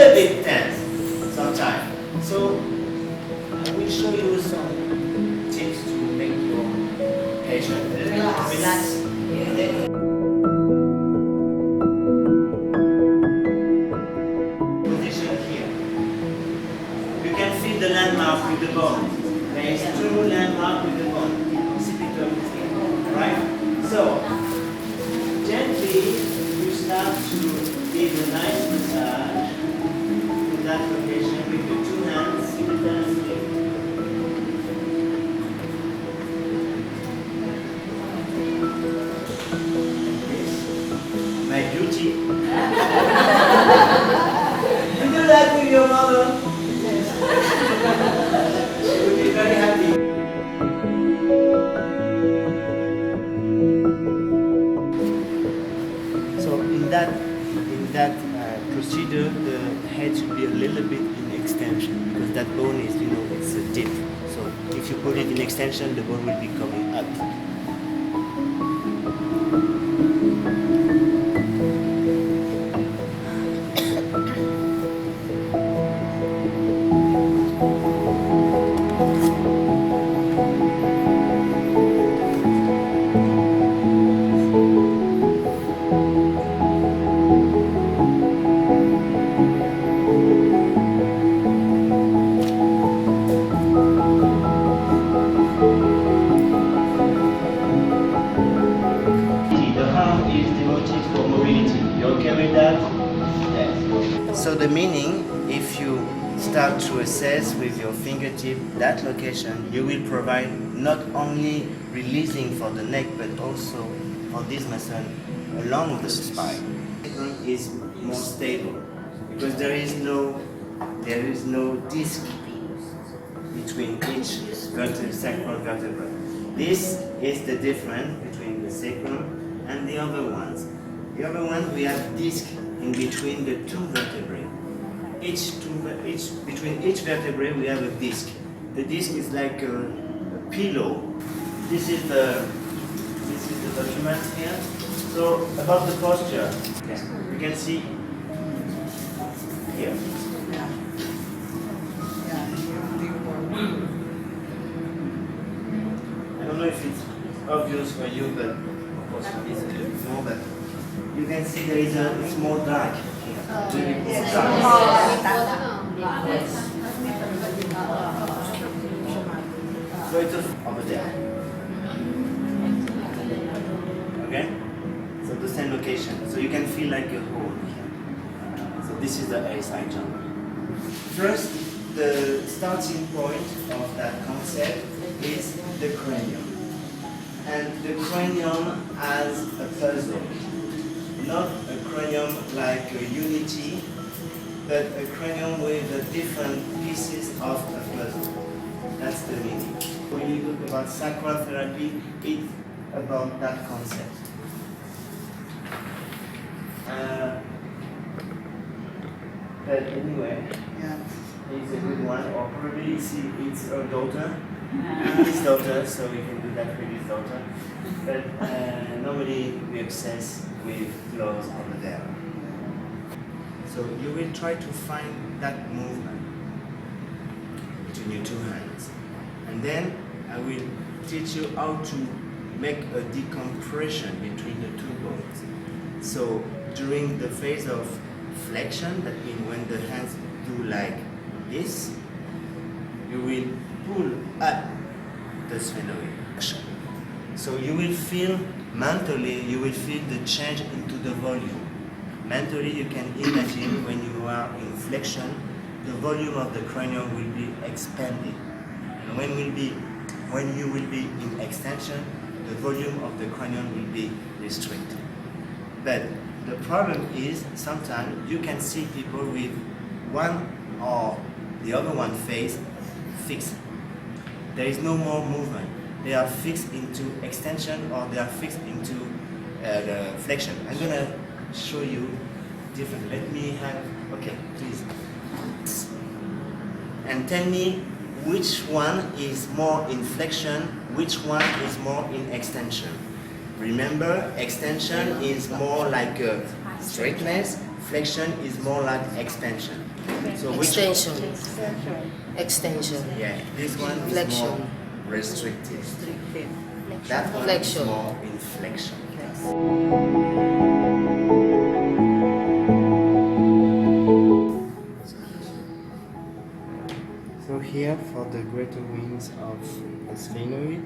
little bit tense sometimes. So I will show you some tips to make your patient relax. Position here. You can feel the landmark with the bone. There is two landmarks with the bone. Right? So gently you start to give a nice massage in that location with your two hands simultaneously. My beauty. You do that with your mother. She will be very happy. So in that procedure, the head should be a little bit in extension because that bone is, it's a dip. So if you put it in extension, the bone will be coming up. So the meaning, if you start to assess with your fingertip that location, you will provide not only releasing for the neck but also for this muscle along the spine. Is more stable because there is no disc between each sacral vertebra. This is the difference between the sacrum and the other ones. The other ones we have disc in between the two vertebrae. Between each vertebrae we have a disc. The disc is like a pillow. This is the document here. So about the posture, you can see here. I don't know if it's obvious for you, but of course it's more. But you can see there is it's more dark here. Really more dark. So it's over there. Okay? So the same location. So you can feel like a hole here. So this is the A-side jump. First, the starting point of that concept is the cranium. And the cranium as a puzzle. Not a cranium like a unity, but a cranium with different pieces of a puzzle. That's the meaning. When you look about sacral therapy, it's about that concept. But anyway, it's a good one, or probably it's her daughter, his daughter, so we can do that with his daughter. But normally we obsess with clothes over there. So you will try to find that movement between your two hands. And then I will teach you how to make a decompression between the two bones. So during the phase of flexion, that means when the hands do like this, you will pull up the sphenoid. So you will feel mentally, you will feel the change into the volume. Mentally, you can imagine when you are in flexion, the volume of the cranium will be expanded. And when you will be in extension, the volume of the cranium will be restricted. But the problem is sometimes you can see people with one or the other one face fixed. There is no more movement. They are fixed into extension or they are fixed into the flexion. I'm gonna show you different. Let me have, okay, please. And tell me which one is more in flexion, which one is more in extension. Remember, extension is more like a straightness, Flexion is more like extension. So Extension. Extension. Yeah, this one is Flexion. more restricted. That one Flexion. is more in flexion. So here for the greater wings of the sphenoid,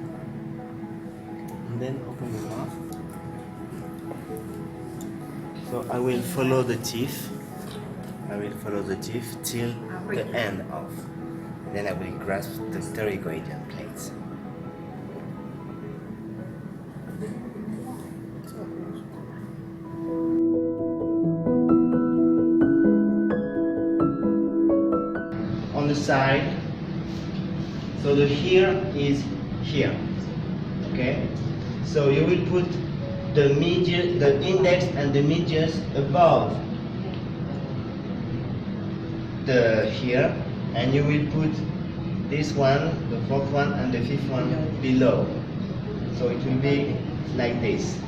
and then open the mouth. So I will follow the teeth. I will follow the teeth till the end of. Then I will grasp the pterygoidian plates. On the side, so the here is here. Okay? So you will put the medius, the index and the medius above the here, and you will put this one, the fourth one, and the fifth one below. So it will be like this.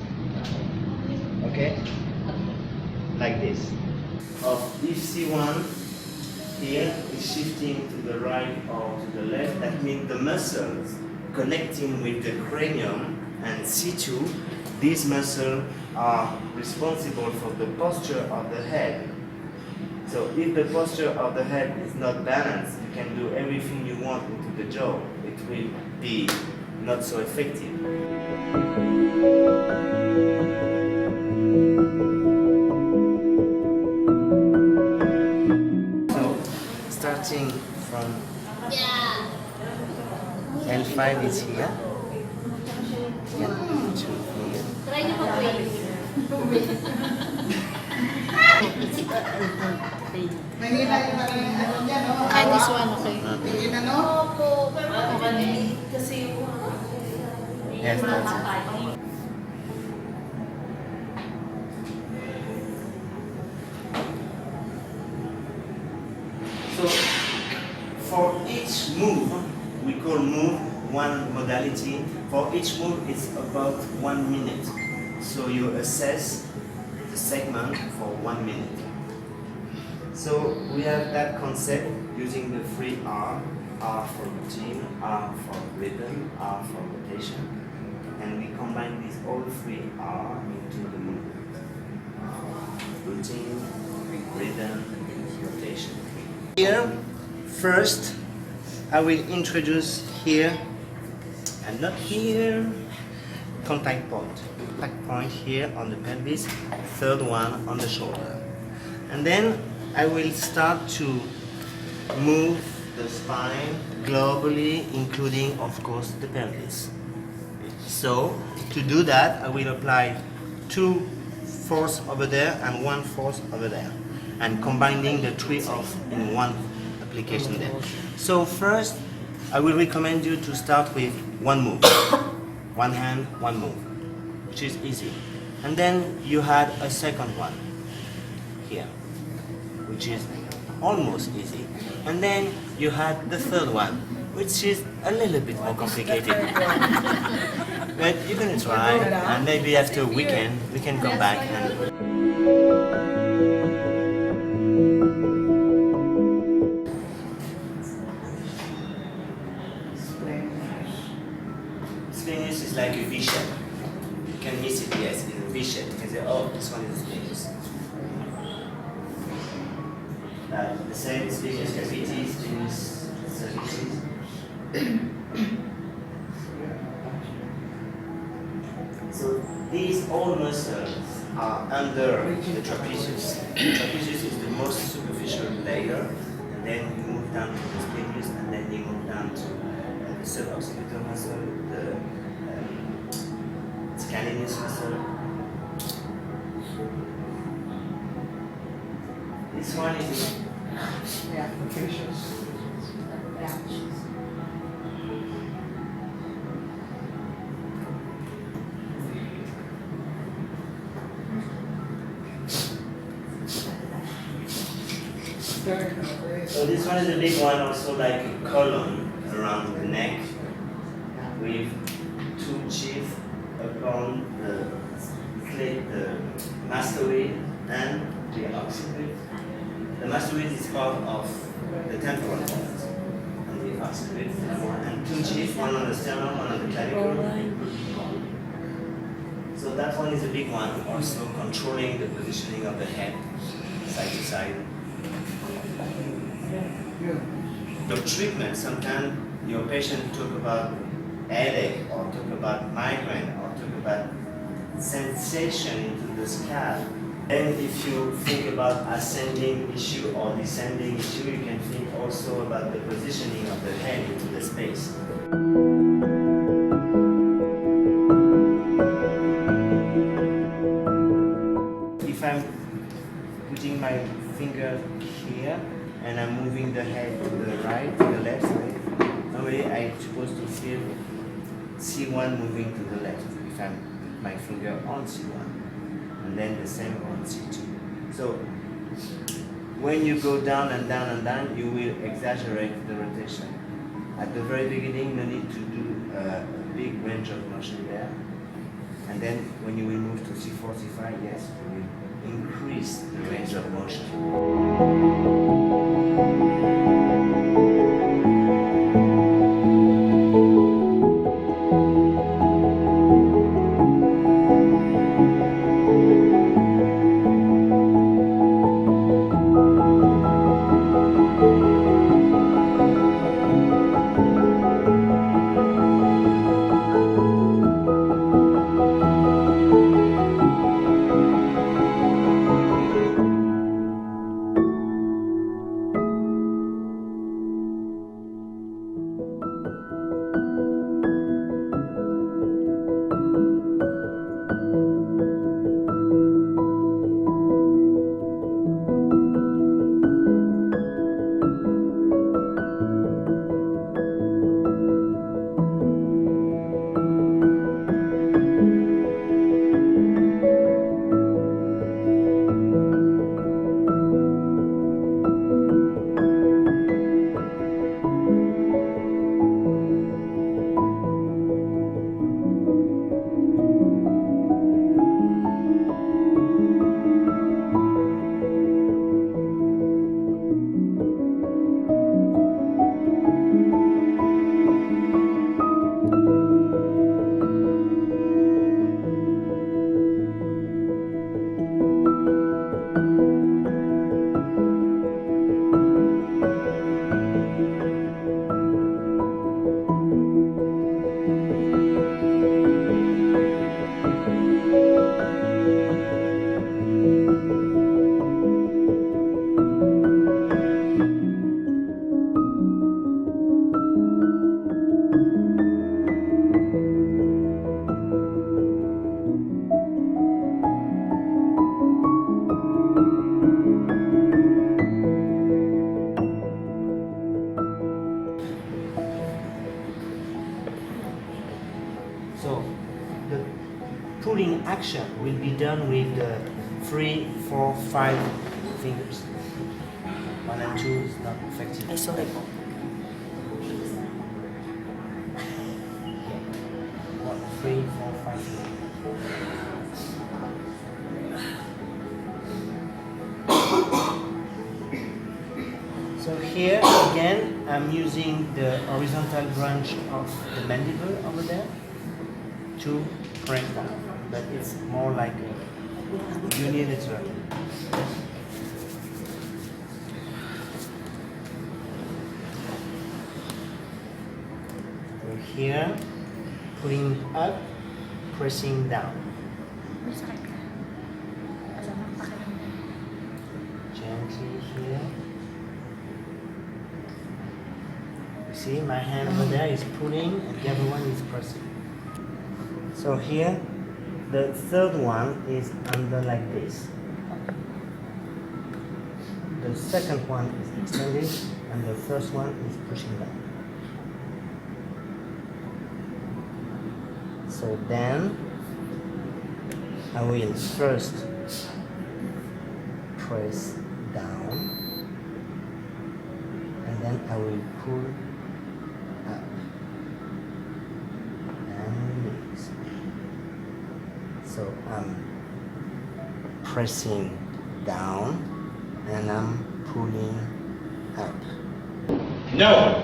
Okay? Like this. If C1 here is shifting to the right or to the left, that means the muscles connecting with the cranium and C2, these muscles are responsible for the posture of the head. So if the posture of the head is not balanced, you can do everything you want into the jaw. It will be not so effective. So starting from L5 is here. L2 here. Try nyo mag-wave. Manila yung ano dyan, no? Ah, this one, okay. Tingin ano? Opo, pero kasi Yes, that's it. So for each move, we call move one modality. For each move, it's about 1 minute. So you assess the segment for 1 minute. So we have that concept using the three R. R for routine, R for rhythm, R for rotation. And we combine these all three R into the movement. Routine, rhythm, rotation. Here, first, I will introduce here and not here. Contact point. Contact point here on the pelvis, third one on the shoulder. And then I will start to move the spine globally, including, of course, the pelvis. So, to do that, I will apply 2 force over there and 1 force over there, and combining the 3 off in one application there. So first, I will recommend you to start with 1 move. 1 hand, 1 move, which is easy. And then you had a second one here, which is almost easy. And then you had the third one, which is a little bit more complicated. But you're gonna try, and maybe after a weekend we can come back and. Splenius is like a V-shape. You can miss it, yes, it's a V-shape. You can say, oh, this one is a splenius. The same splenius cavities, splenius cervicis. So these all muscles are under the trapezius. The trapezius is the most superficial layer, and then you move down to the splenius, and then you move down to the suboccipital muscle, the scalenus muscle. This one is Yeah, applications. so this one is a big one, also like a column around the neck with 2 teeth upon the mastoid and the occipital. The mastoid is part of the temporal part, and the occipital, and two teeth, one on the sternum, one on the clavicle. So that one is a big one, also controlling the positioning of the head side to side. The treatment, sometimes your patient talk about headache or talk about migraine or talk about sensation into the scalp. Then if you think about ascending issue or descending issue, you can think also about the positioning of the head into the space. If I'm putting my finger here and I'm moving the head to the right, to the left side, normally I'm supposed to feel C1 moving to the left if I'm put my finger on C1, and then the same on C2. So when you go down and down and down, you will exaggerate the rotation. At the very beginning, you need to do a big range of motion there, and then when you will move to C4, C5, yes, you will increase the range of motion. So the pulling action will be done with the 3, 4, 5 fingers. 1 and 2 is not effective. Ay, sorry po. 1, 3, 4, 5 fingers. So here again, I'm using the horizontal branch of the mandible over there to break down, but it's more like a unilateral. So here, pulling up, pressing down. Gently here. You see, my hand over there is pulling and the other one is pressing. So here, the third one is under like this. The second one is extended and the first one is pushing down. So then, I will first press down and then I will pull up and release. So I'm pressing down and I'm pulling up. No!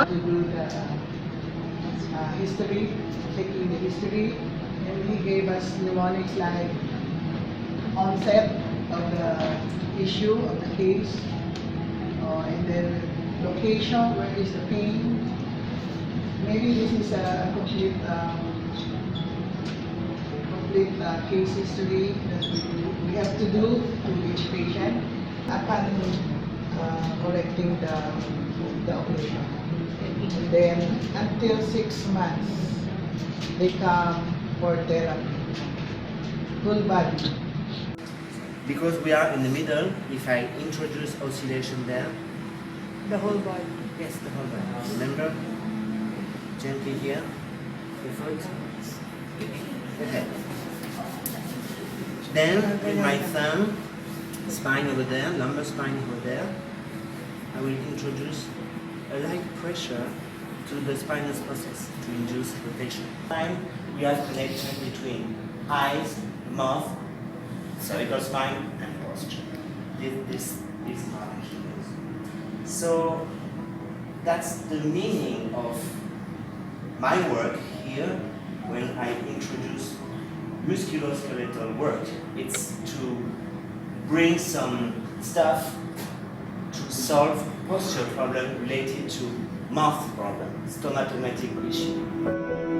To do the history, checking the history, and he gave us mnemonics like onset of the issue of the case, and then location, where is the pain. Maybe this is a complete case history that we have to do to each patient upon correcting the operation. And then until 6 months, they come for therapy, full body. Because we are in the middle, if I introduce oscillation there, The whole body. yes, the whole body. Remember? Gently here, the foot. Okay. Then with my thumb, spine over there, lumbar spine over there, I will introduce a light pressure to the spinal process to induce rotation. Time we have connection between eyes, mouth, cervical spine, and posture. This part here. So that's the meaning of my work here when I introduce musculoskeletal work. It's to bring some stuff to solve posture problem related to mouth problem, stomatomatic issue.